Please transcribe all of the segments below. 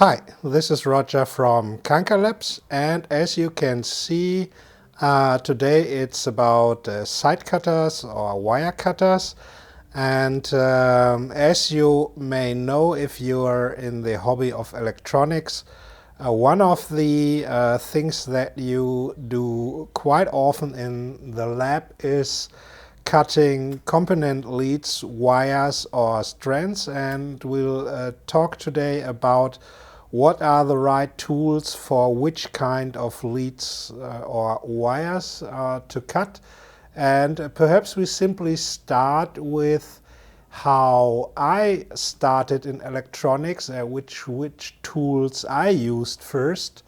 Hi, this is Roger from Kanka Labs, and as you can see, today it's about side cutters or wire cutters. And as you may know, if you are in the hobby of electronics, one of the things that you do quite often in the lab is cutting component leads, wires or strands, and we'll talk today about what are the right tools for which kind of leads or wires to cut. And perhaps we simply start with how I started in electronics, which tools I used first.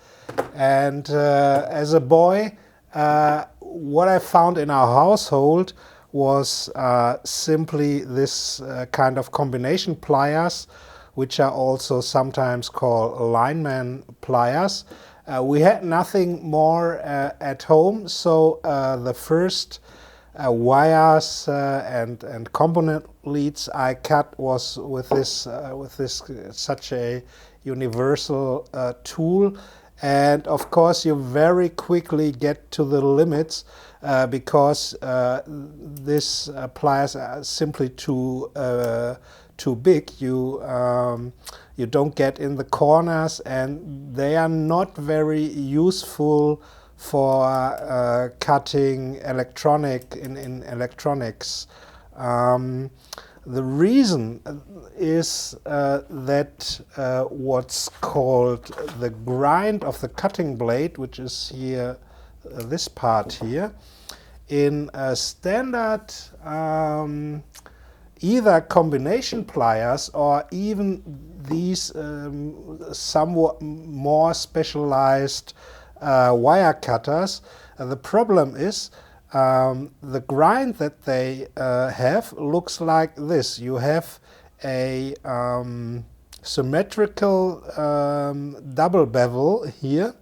And as a boy, what I found in our household was simply this kind of combination pliers, which are also sometimes called lineman pliers. We had nothing more at home, so the first wires and component leads I cut was with this such a universal tool. And of course you very quickly get to the limits because this pliers are simply too big. You don't get in the corners, and they are not very useful for cutting in electronics. The reason is that what's called the grind of the cutting blade, which is here, this part here, in a standard either combination pliers or even these somewhat more specialized wire cutters, the problem is the grind that they have looks like this. You have a symmetrical double bevel here,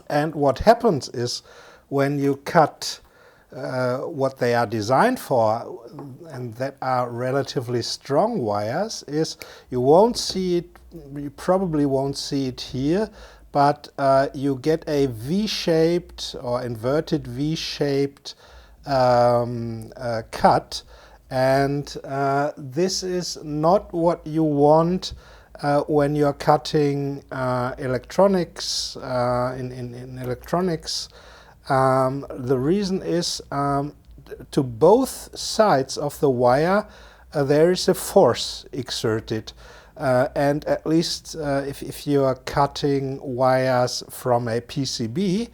and what happens is when you cut what they are designed for, and that are relatively strong wires, is you won't see it, you probably won't see it here, but you get a V-shaped or inverted V-shaped cut, and this is not what you want when you're cutting electronics in electronics. The reason is to both sides of the wire there is a force exerted, and at least if you are cutting wires from a PCB,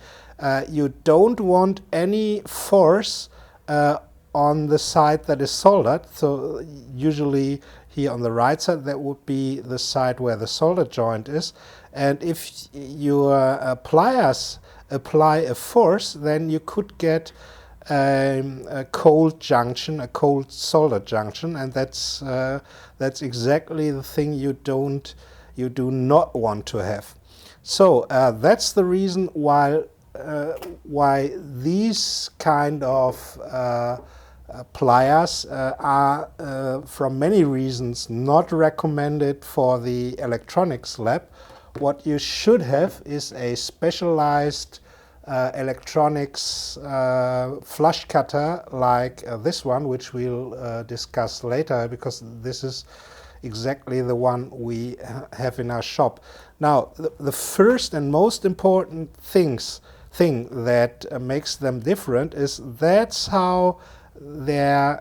you don't want any force on the side that is soldered. So usually here on the right side, that would be the side where the solder joint is, and if your pliers apply a force, then you could get a cold junction, a cold solder junction, and that's exactly the thing you do not want to have. So that's the reason why these kind of pliers are from many reasons not recommended for the electronics lab. What you should have is a specialized electronics flush cutter like this one, which we'll discuss later, because this is exactly the one we have in our shop. Now, the first and most important thing that makes them different is that's how their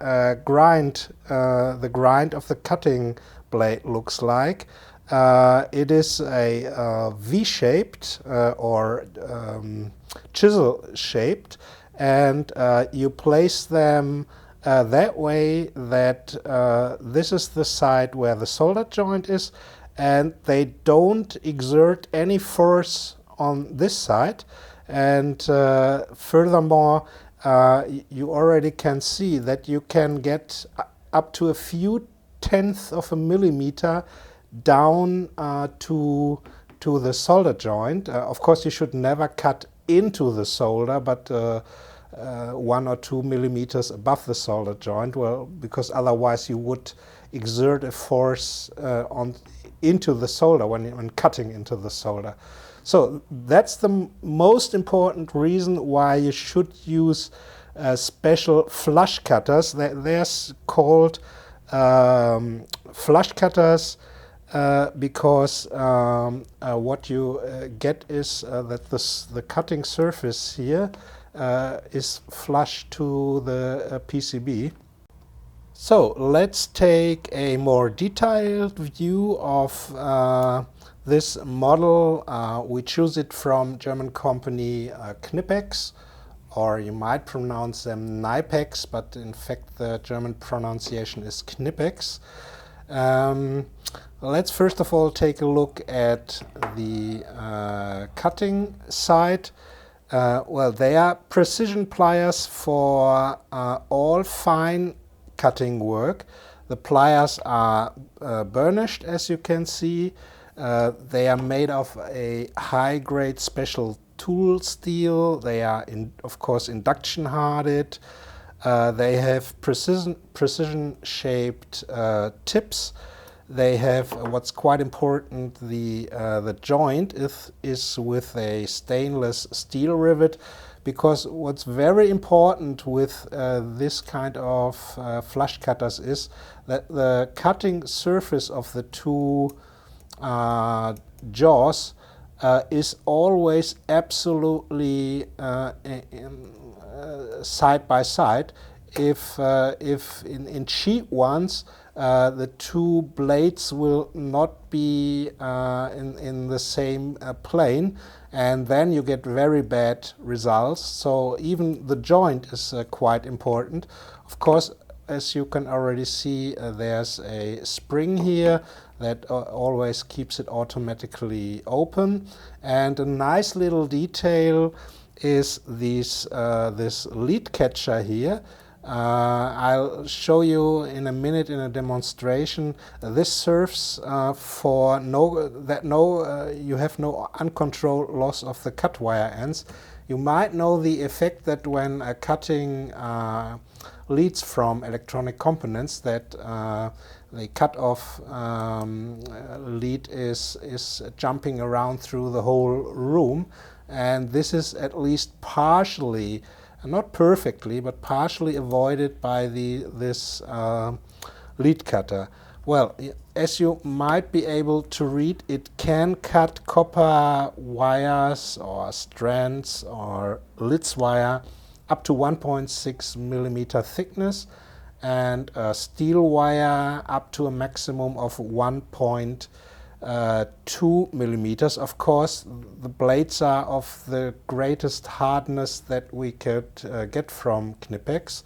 the grind of the cutting blade looks like. It is a V-shaped or chisel-shaped, and you place them that way that this is the side where the solder joint is, and they don't exert any force on this side. And furthermore, you already can see that you can get up to a few tenths of a millimeter down to the solder joint. Of course, you should never cut into the solder, but 1 or 2 millimeters above the solder joint, well, because otherwise you would exert a force into the solder when cutting into the solder. So that's the most important reason why you should use special flush cutters. They're called flush cutters because what you get is that the cutting surface here is flush to the PCB. So let's take a more detailed view of this model. We choose it from German company Knipex, or you might pronounce them Knipex, but in fact the German pronunciation is Knipex. Let's first of all take a look at the cutting side. Well, they are precision pliers for all fine cutting work. The pliers are burnished, as you can see. They are made of a high-grade special tool steel. They are, of course, induction hardened. They have precision-shaped tips. They have what's quite important. The joint is with a stainless steel rivet, because what's very important with this kind of flush cutters is that the cutting surface of the two jaws is always absolutely side by side. If in cheap ones the two blades will not be in the same plane, and then you get very bad results. So even the joint is quite important. Of course, as you can already see, there's a spring here that always keeps it automatically open. And a nice little detail is this lead catcher here. I'll show you in a minute in a demonstration. This serves for you have no uncontrolled loss of the cut wire ends. You might know the effect that when cutting leads from electronic components, that the cut-off lead is jumping around through the whole room, and this is at least partially, not perfectly, but partially avoided by this lead cutter. Well, as you might be able to read, it can cut copper wires or strands or Litz wire up to 1.6 millimeter thickness, and steel wire up to a maximum of 1.2 millimeters. Of course, the blades are of the greatest hardness that we could get from Knipex.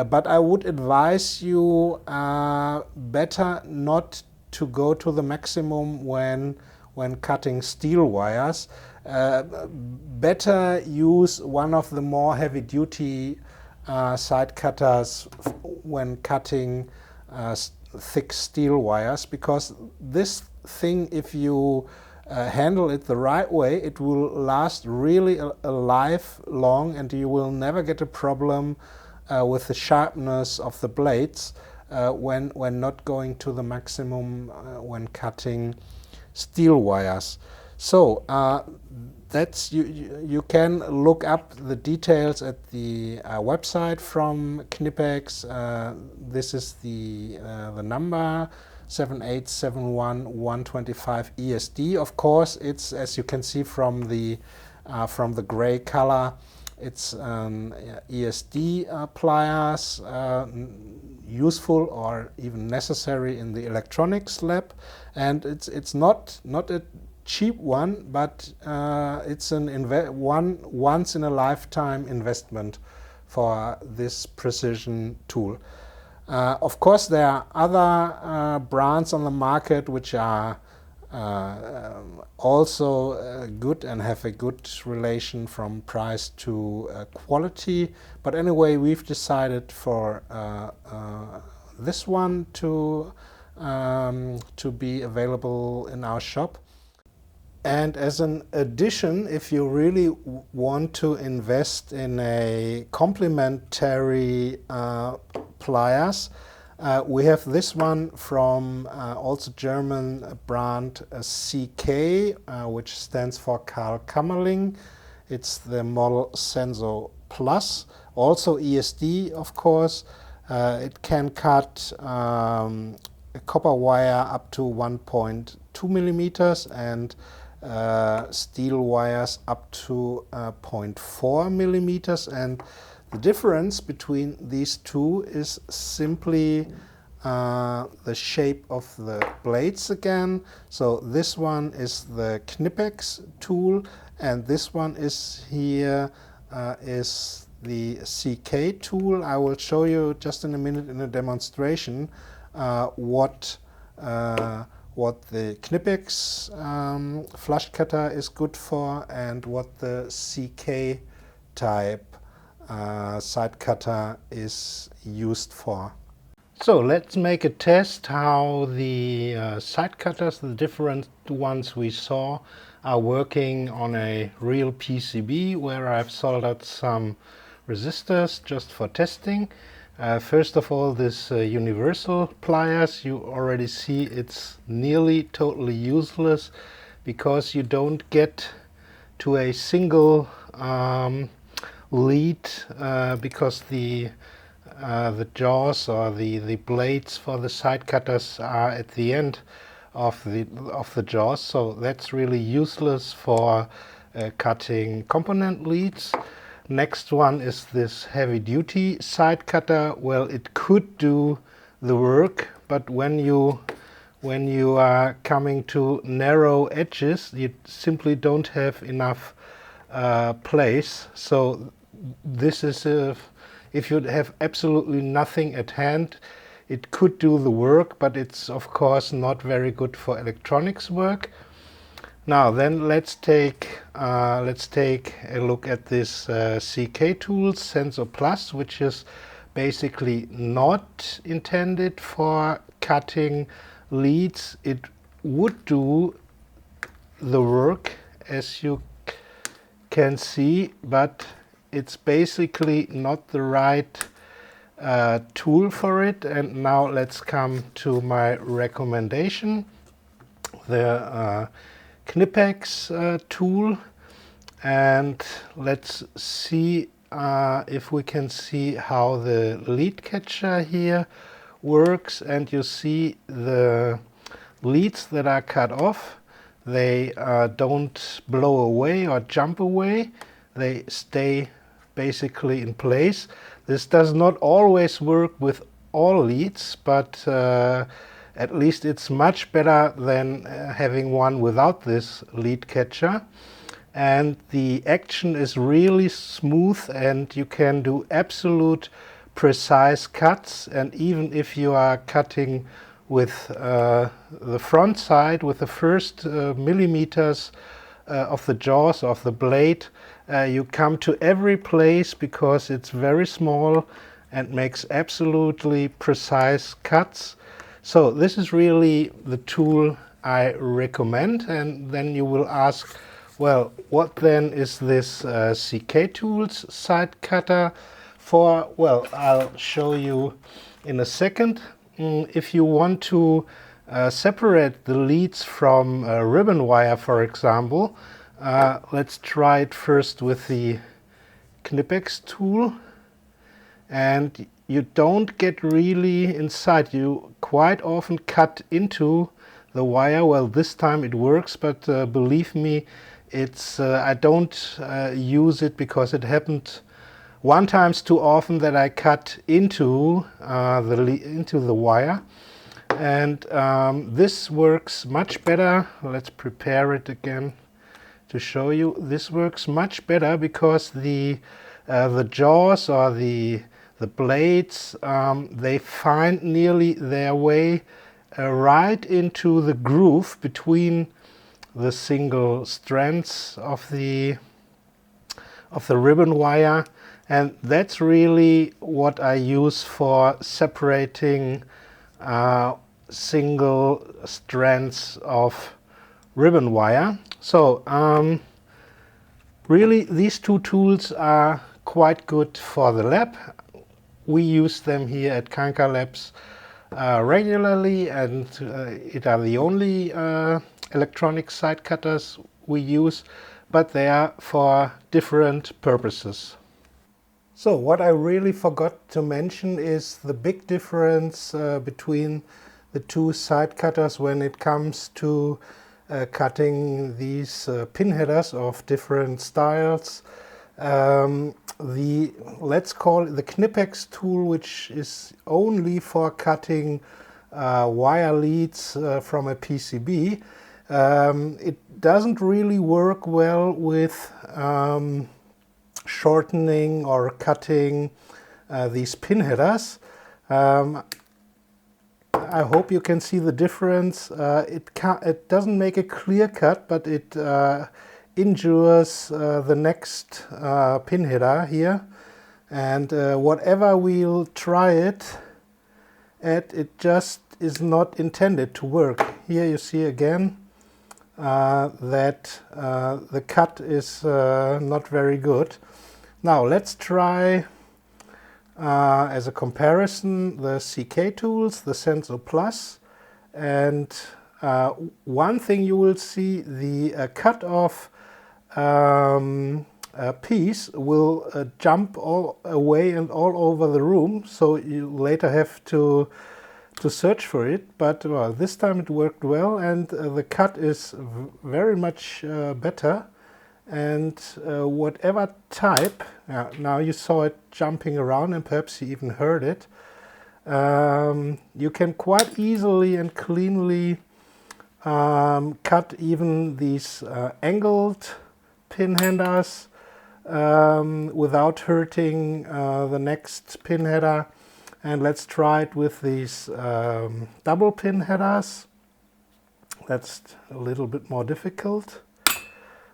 But I would advise you better not to go to the maximum when cutting steel wires. Better use one of the more heavy-duty side cutters when cutting thick steel wires, because this thing, if you handle it the right way, it will last really a life long, and you will never get a problem with the sharpness of the blades when not going to the maximum when cutting steel wires. So that's you can look up the details at the website from Knipex. This is the number 7871125 ESD. Of course, it's, as you can see from the gray color, it's ESD pliers, useful or even necessary in the electronics lab, and it's not a cheap one, but it's one once in a lifetime investment for this precision tool. Of course, there are other brands on the market which are also good and have a good relation from price to quality. But anyway, we've decided for this one to be available in our shop. And as an addition, if you really want to invest in a complementary pliers, We have this one from also German brand CK, which stands for Karl Kammerling. It's the model Senso Plus, also ESD, of course. It can cut a copper wire up to 1.2 millimeters and steel wires up to 0.4 millimeters. And the difference between these two is simply the shape of the blades again. So this one is the Kinetics tool, and this one is here is the CK tool. I will show you just in a minute in a demonstration what the Kinetics flush cutter is good for and what the CK type side cutter is used for. So let's make a test how the side cutters, the different ones we saw, are working on a real PCB where I've soldered some resistors just for testing. First of all, this universal pliers, you already see it's nearly totally useless because you don't get to a single lead because the jaws or the blades for the side cutters are at the end of the jaws, so that's really useless for cutting component leads. Next one is this heavy duty side cutter. Well, it could do the work, but when you are coming to narrow edges, you simply don't have enough place. So this is if you have absolutely nothing at hand, it could do the work, but it's of course not very good for electronics work. Now then, let's take a look at this CK tool, Senso Plus, which is basically not intended for cutting leads. It would do the work, as you can see, but it's basically not the right tool for it. And now let's come to my recommendation, the Kinetics tool, and let's see if we can see how the lead catcher here works. And you see the leads that are cut off, they don't blow away or jump away, they stay basically in place. This does not always work with all leads, but at least it's much better than having one without this lead catcher. And the action is really smooth and you can do absolute precise cuts. And even if you are cutting with the front side, with the first millimeters of the jaws of the blade, you come to every place because it's very small and makes absolutely precise cuts. So this is really the tool I recommend. And then you will ask, well, what then is this CK Tools side cutter for? Well, I'll show you in a second. If you want to separate the leads from ribbon wire, for example, let's try it first with the Kinetics tool. And you don't get really inside. You quite often cut into the wire. Well, this time it works, but believe me, it's I don't use it because it happened one time too often that I cut into the wire. And this works much better. Let's prepare it again to show you. This works much better because the jaws or the blades, they find nearly their way right into the groove between the single strands of the ribbon wire, and that's really what I use for separating single strands of ribbon wire. So really these two tools are quite good for the lab. We use them here at Kanka Labs regularly, and it are the only electronic side cutters we use, but they are for different purposes. So what I really forgot to mention is the big difference between the two side cutters when it comes to cutting these pin headers of different styles. Let's call it the Kinetics tool, which is only for cutting wire leads from a PCB. It doesn't really work well with shortening or cutting these pin headers. I hope you can see the difference. It doesn't make a clear cut, but it injures the next pin header here. And whatever we'll try it at, it just is not intended to work. Here you see again that the cut is not very good. Now let's try as a comparison the CK tools, the Sensor Plus, and one thing you will see, the cut-off piece will jump all away and all over the room, so you later have to search for it. But well, this time it worked well, and the cut is very much better. And whatever type, now you saw it jumping around and perhaps you even heard it, you can quite easily and cleanly cut even these angled pin headers without hurting the next pin header. And let's try it with these double pin headers. That's a little bit more difficult.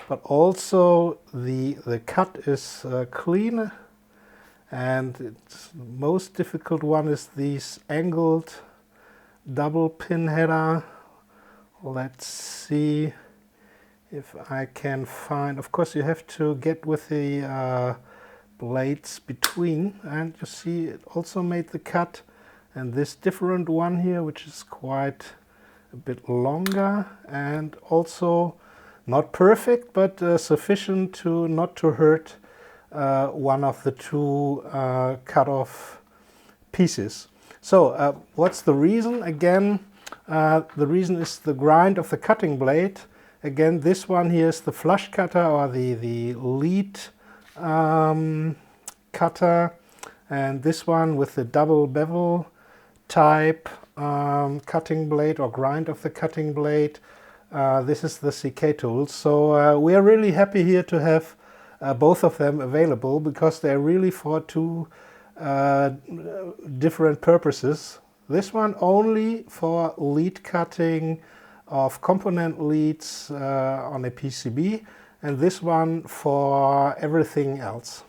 But also the cut is clean, and the most difficult one is these angled double pin header. Let's see if I can find. Of course, you have to get with the blades between, and you see it also made the cut. And this different one here, which is quite a bit longer and also not perfect, but sufficient to not to hurt one of the two cut-off pieces. So what's the reason? Again, the reason is the grind of the cutting blade. Again, this one here is the flush cutter, or the lead cutter, and this one with the double bevel type cutting blade or grind of the cutting blade. This is the CK tool. So we are really happy here to have both of them available, because they're really for two different purposes. This one only for lead cutting of component leads on a PCB, and this one for everything else.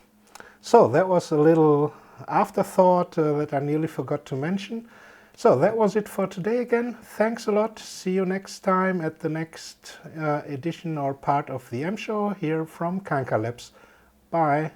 So that was a little afterthought that I nearly forgot to mention. So that was it for today again. Thanks a lot. See you next time at the next edition or part of the M Show here from Kanka Labs. Bye.